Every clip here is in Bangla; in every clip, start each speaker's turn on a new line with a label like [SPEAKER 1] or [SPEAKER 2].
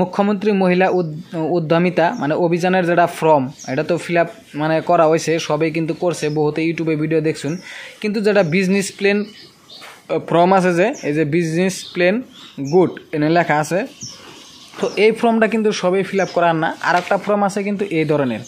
[SPEAKER 1] মুখ্যমন্ত্রী মহিলা উদ্যমিতা মানে অভিযানের যেটা ফর্ম এটা তো ফিল আপ মানে করা হয়েছে, সবাই কিন্তু করছে, বহুতে ইউটিউবে ভিডিও দেখছুন। কিন্তু যেটা বিজনেস প্ল্যান ফর্ম আছে, যে এই যে বিজনেস প্ল্যান গুড এনে লেখা আছে, তো এই ফর্মটা কিন্তু সবাই ফিল আপ করার না। আর একটা ফর্ম আছে কিন্তু এই ধরনের,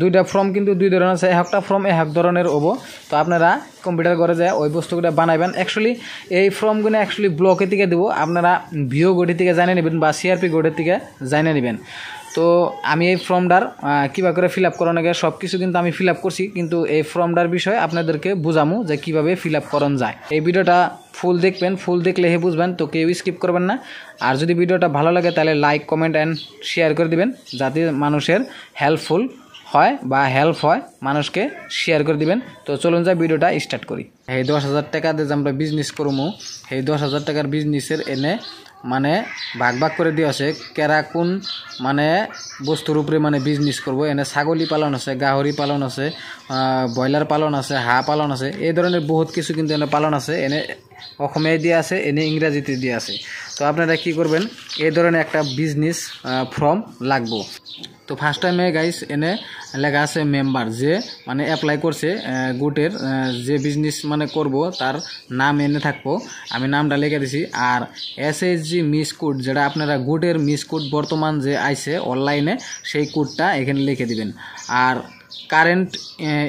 [SPEAKER 1] দুইটা ফর্ম কিন্তু দুই ধরনের আছে, একটা ফর্ম এক ধরনের হবো। তো আপনারা কম্পিউটার করে যায় ওই বস্তুগুলো বানাইবেন। অ্যাকচুয়ালি এই ফর্মগুলো অ্যাকচুয়ালি ব্লকের থেকে দেবো, আপনারা ভিও গোডি থেকে জানিয়ে নেবেন বা সিআরপি গোডের থেকে জানিয়ে নেবেন। তো আমি এই ফর্মটার কীভাবে করে ফিল আপ করানো গেলে সব কিছু কিন্তু আমি ফিল আপ করছি, কিন্তু এই ফর্মটার বিষয়ে আপনাদেরকে বুঝামু যে কীভাবে ফিল আপ করানো যায়। এই ভিডিওটা ফুল দেখবেন, ফুল দেখলে হে বুঝবেন, তো কেউ স্কিপ করবেন না। আর যদি ভিডিওটা ভালো লাগে তাহলে লাইক কমেন্ট অ্যান্ড শেয়ার করে দিবেন, যাতে মানুষের হেল্পফুল হয় বা হেল্প হয়, মানুষকে শেয়ার করে দিবেন। তো চলুন যাই ভিডিওটা স্টার্ট করি। এই 10,000 টাকা দিয়ে আমরা বিজনেস করবো, এই 10,000 টাকার বিজনেসের এনে মানে ভাগ ভাগ করে দিয়ে আছে কেরা কোন মানে বস্তুর উপরে মানে বিজনেস করব। এনে ছাগলি পালন আছে, গাহরি পালন আছে, ব্রয়লার পালন আছে, হাঁহ পালন আছে, এই ধরনের বহুত কিছু কিন্তু এনে পালন আছে। এনে অসমীয়ায় দিয়ে আছে, এনে ইংরাজিতে দিয়ে আছে। তো আপনারা কি করবেন, এই ধরনের একটা বিজনেস ফর্ম লাগবো। তো ফার্স্ট টাইমে গাইস এনে লেখা আছে মেম্বার, যে মানে অ্যাপ্লাই করছে গুটের যে বিজনেস মানে করব তার নাম এনে থাকবো, আমি নামটা লিখে দিছি। আর এসএসজি মিস কোড, যেটা আপনারা গুটের মিস কোড বর্তমান যে আইছে অনলাইনে, সেই কোডটা এখানে লিখে দিবেন। আর কারেন্ট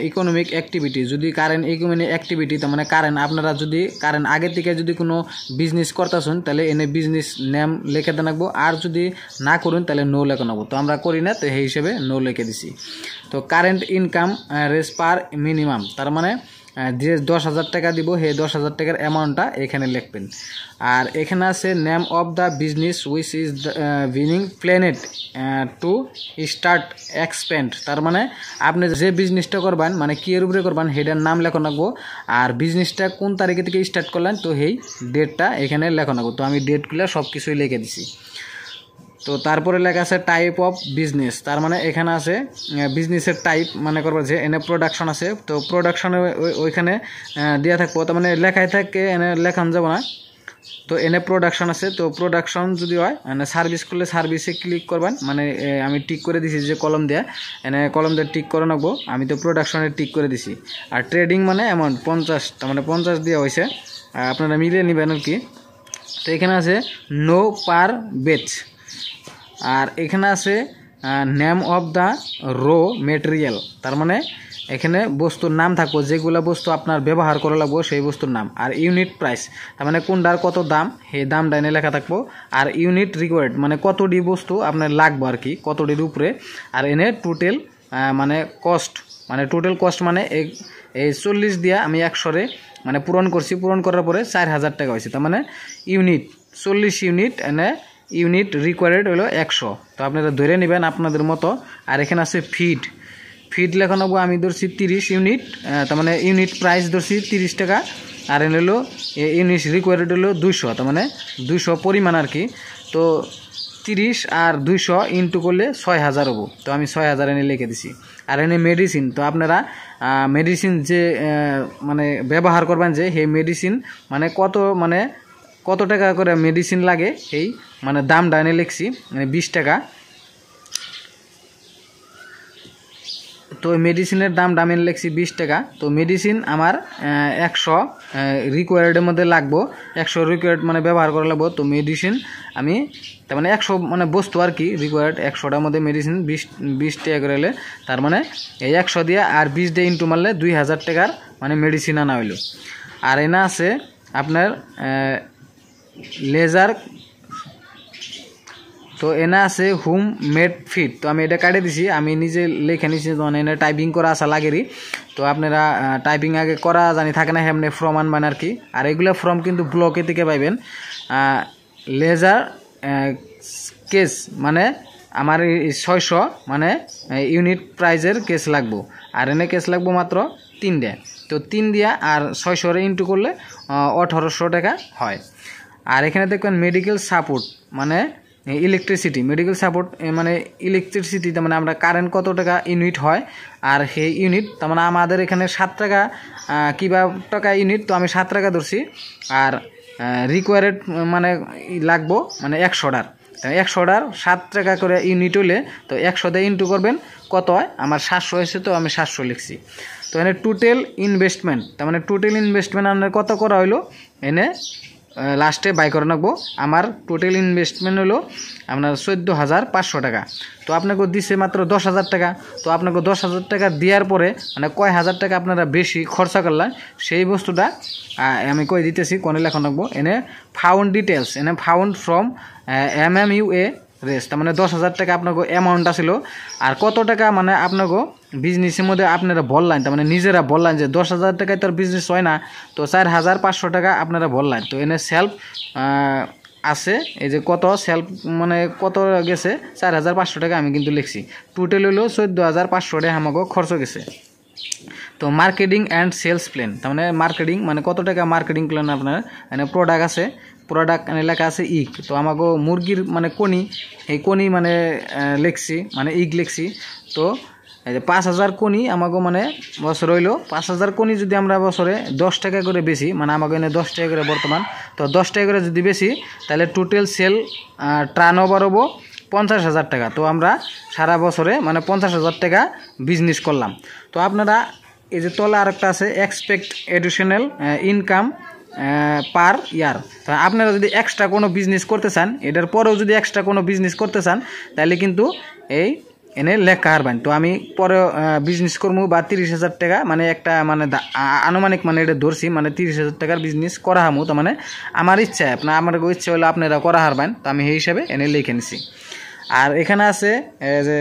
[SPEAKER 1] ইকোনমিক অ্যাক্টিভিটি, যদি কারেন্ট ইকোনমিক অ্যাক্টিভিটি তার মানে কারেন্ট, আপনারা যদি কারেন্ট আগে থেকে যদি কোনো বিজনেস করতেছেন তাহলে এনে বিজনেস নেম লিখে দেন রাখবো। আর যদি না করুন তাহলে নো লেখা নেবো, তো আমরা করি না, তো সেই হিসেবে নো লিখে দিছি। তো কারেন্ট ইনকাম রেস পার মিনিমাম, তার মানে যে 10,000 টাকা দিব সেই 10,000 টাকার অ্যামাউন্টটা এখানে লিখবেন। আর এখানে আছে name of the business which is winning planet to start expend, তার মানে আপনি যে বিজনেসটা করবেন মানে কি এর উপরে করবেন সেটার নাম লেখন রাখবো। আর বিজনেসটা কোন তারিখে থেকে স্টার্ট করলেন তো সেই ডেটটা এখানে লেখন রাখবো। তো আমি ডেটগুলো সব কিছুই লিখে দিছি। তো তারপরে লেখা আছে টাইপ অফ বিজনেস, তার মানে এখানে আছে বিজনেসের টাইপ মানে করবো যে এনে প্রোডাকশন আছে, তো প্রোডাকশনে ওইখানে দেওয়া থাকবো, তার মানে লেখাই থাকে এনে লেখান যাব না। তো এনে প্রোডাকশন আছে, তো প্রোডাকশন যদি হয় মানে সার্ভিস করলে সার্ভিসে ক্লিক করবেন, মানে আমি টিক করে দিছি যে কলম দেয়া, এনে কলম দিয়ে টিক করে নেবো, আমি তো প্রোডাকশনে টিক করে দিছি। আর ট্রেডিং মানে অ্যামাউন্ট 50, তার মানে 50 দেওয়া হয়েছে, আপনারা মিলিয়ে নেবেন আর কি। তো এখানে আছে নো পার বেচ। আর এখানে আছে নেম অফ দ্য র মেটেরিয়াল, তার মানে এখানে বস্তুর নাম থাকবো, যেগুলো বস্তু আপনার ব্যবহার করা লাগবো সেই বস্তুর নাম। আর ইউনিট প্রাইস, তার মানে কোনটার কত দাম সেই দামটা এনে লেখা থাকবো। আর ইউনিট রিকোয়ার্ড মানে কতটি বস্তু আপনার লাগবো আর কি, কতটির উপরে। আর এনে টোটাল মানে কস্ট, মানে টোটাল কস্ট মানে এই 40 দিয়া আমি 100 মানে পূরণ করছি, পূরণ করার পরে 4,000 টাকা হয়েছে। তার মানে ইউনিট 40 ইউনিট, এনে ইউনিট রিকোয়ার্ড হলো 100। তো আপনারা ধরে নেবেন আপনাদের মতো। আর এখানে আছে ফিড, ফিড লেখা নেবো আমি ধরছি 30 ইউনিট, তার মানে ইউনিট প্রাইস ধরছি 30 টাকা। আর এনে হলো ইউনিট রিকোয়ার্ড হলো 200, তার মানে 200 পরিমাণ আর কি। তো 30 আর 200 ইন্টু করলে 6,000 হবো, তো আমি 6,000 এনে লিখে দিছি। আর এনে মেডিসিন, তো আপনারা মেডিসিন যে মানে ব্যবহার করবেন যে সেই মেডিসিন মানে কত টাকা করে মেডিসিন লাগে এই মানে দামটা এনে লিখছি, মানে 20 টাকা। তো মেডিসিনের দামটা আমি লিখছি 20 টাকা। তো মেডিসিন আমার 100 রিকোয়ার্ডের মধ্যে লাগবো, 100 রিকোয়ার্ড মানে ব্যবহার করা লাগবো। তো মেডিসিন আমি তার মানে 100 মানে বস্তু আর কি রিকোয়ার্ড, 100টার মধ্যে মেডিসিন 20 টাকা করে এলে, তার মানে এই 100 দিয়ে আর 20 দিয়ে ইন্টু মারলে 2,000 টাকার মানে মেডিসিন আনা হইলো। আর এনা আছে আপনার লেজার, তো এনা আছে হোম মেড ফিড, তো আমি এটা কাটে দিছি, আমি নিজে লিখে নিছি, মানে এনে টাইপিং করা আসা লাগেরই। তো আপনারা টাইপিং আগে করা জানি থাকে না, এমনি ফর্ম আনবেন আর কি। আর এগুলো ফর্ম কিন্তু ব্লকে থেকে পাইবেন। লেজার কেস মানে আমার 600 মানে ইউনিট প্রাইজের কেস লাগবো। আর এনে কেস লাগবো মাত্র 3 তো 3 দিয়া আর 600 ইন্টু করলে 1800 টাকা হয়। আর এখানে দেখবেন মেডিকেল সাপোর্ট মানে ইলেকট্রিসিটি, মেডিকেল সাপোর্ট মানে ইলেকট্রিসিটি, তার মানে আমরা কারেন্ট কত টাকা ইউনিট হয় আর সেই ইউনিট, তার মানে আমাদের এখানে 7 টাকা কিবা টাকা ইউনিট, তো আমি 7 টাকা ধরছি। আর রিকোয়ার্ড মানে লাগবো মানে 100টার, 100টার 7 টাকা করে ইউনিট হইলে তো 100 দিয়ে ইন্টু করবেন কত হয় আমার 700 হয়েছে তো আমি 700 লিখছি। তো এনে টোটাল ইনভেস্টমেন্ট তার মানে টোটাল ইনভেস্টমেন্ট আপনার কত করা হইলো এনে লাস্টে বাই করে রাখবো। আমার টোটাল ইনভেস্টমেন্ট হলো আপনার 14,500 টাকা। তো আপনাকে দিছে মাত্র 10,000 টাকা। তো আপনাকে 10,000 টাকা দেওয়ার পরে মানে কয় হাজার টাকা আপনারা বেশি খরচা করলেন সেই বস্তুটা আমি কই দিতেছি কোনে লেখা রাখবো। এনে ফাউন্ড ডিটেলস এনে ফাউন্ড ফ্রম MMUA রেস্ট তার মানে 10,000 টাকা আপনাকে অ্যামাউন্ট আসছিল। আর কত টাকা মানে আপনাকে বিজনেসের মধ্যে আপনারা বললেন তার মানে নিজেরা বললেন যে 10,000 টাকায় তোর বিজনেস হয় না, তো 4,500 টাকা আপনারা বললেন। তো এনে সেলফ আছে এই যে কত সেলফ মানে কত গেছে 4,500 টাকা আমি কিন্তু লিখছি। টোটাল হলো 14,500 টাকা আমাকে খরচ গেছে। তো মার্কেটিং অ্যান্ড সেলস প্ল্যান তার মানে মার্কেটিং মানে কত টাকা মার্কেটিং প্ল্যান আপনার মানে প্রোডাক্ট আছে প্রোডাক্ট লেখা আছে ইগ। তো আমাকে মুরগির মানে কনি এই কনি মানে লিখছি মানে ইগ লিখছি। তো এই যে 5,000 কনি আমাকে মানে বছর হইলো 5,000 কনি যদি আমরা বছরে 10 টাকা করে বেশি মানে আমাকে এনে 10 টাকা করে বর্তমান তো 10 টাকা করে যদি বেশি তাহলে টোটাল সেল টার্ন ওভার হবো 50,000 টাকা। তো আমরা সারা বছরে মানে 50,000 টাকা বিজনেস করলাম। তো আপনারা এই যে তলা আরেকটা আছে এক্সপেক্ট এডিশনাল ইনকাম পার ইয়ার। তো আপনারা যদি এক্সট্রা কোনো বিজনেস করতে চান এটার পরেও যদি এক্সট্রা কোনো বিজনেস করতে চান তাহলে কিন্তু এই এনে লেখা হারবেন। তো আমি পরে বিজনেস করবো বা 30,000 টাকা মানে একটা মানে আনুমানিক মানে এটা ধরছি মানে 30,000 টাকার বিজনেস করা হামু। তো মানে আমার ইচ্ছা আমার ইচ্ছা হলে আপনারা করা হারবেন। তো আমি সেই হিসাবে এনে লিখে নিছি। আর এখানে আছে যে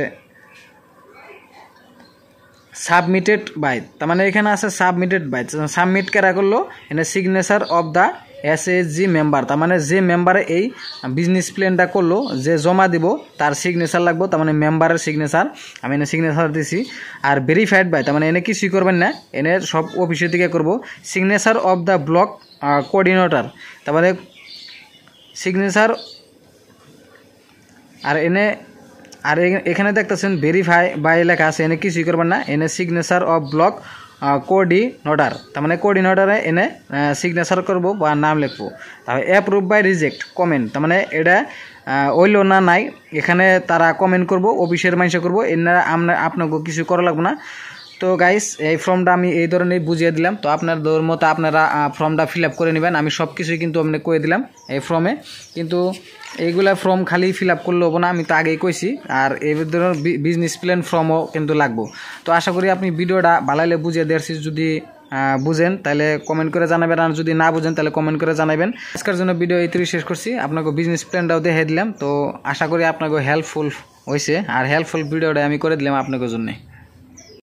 [SPEAKER 1] সাবমিটেড বাই তার মানে এখানে আছে সাবমিটেড বাই সাবমিট করা করলো এনে signature of the SHG member তার মানে যে মেম্বারে এই বিজনেস প্ল্যানটা করলো যে জমা দিব তার সিগনেচার লাগবো তার মানে মেম্বারের সিগনেচার আমি এনে সিগনেচার দিছি। আর ভেরিফাইড বাই তার মানে এনে কিছুই করবেন না এনে সব অফিসের দিকে করবো। Signature of the block coordinator তার মানে সিগনেচার আর এনে আর এখানে দেখতেছেন ভেরিফাই বাই লেখা আছে এনে কিছুই করবেন না এনে সিগনেচার অফ ব্লক কোঅর্ডিনেটর তার মানে কোঅর্ডিনেটরে এনে সিগনেচার করবো বা নাম লিখবো। তারপরে অ্যাপ্রুভ বাই রিজেক্ট কমেন্ট তার মানে এটা হইলো না নাই এখানে তারা কমেন্ট করবো অফিসের মানুষ করবো এনারা আপনাকে কিছু করা লাগবে না। তো গাইস এই ফর্মটা আমি এই ধরনের বুঝিয়ে দিলাম। তো আপনাদের মতো আপনারা ফর্মটা ফিল আপ করে নেবেন। আমি সব কিছুই কিন্তু আপনাকে কয়ে দিলাম এই ফর্মে, কিন্তু এইগুলা ফর্ম খালি ফিল আপ করলে হবো না, আমি তো আগেই কইছি। আর এই ধরনের বিজনেস প্ল্যান ফর্মও কিন্তু লাগবো। তো আশা করি আপনি ভিডিওটা ভালো বুঝিয়ে দিয়েছি। যদি বুঝেন তাহলে কমেন্ট করে জানাবেন, আর যদি না বুঝেন তাহলে কমেন্ট করে জানাবেন। আজকের জন্য ভিডিও এইটুকুই শেষ করছি। আপনাকে বিজনেস প্ল্যানটাও দেখিয়ে দিলাম। তো আশা করি আপনাকে হেল্পফুল হয়েছে, আর হেল্পফুল ভিডিওটা আমি করে দিলাম আপনাদের জন্য।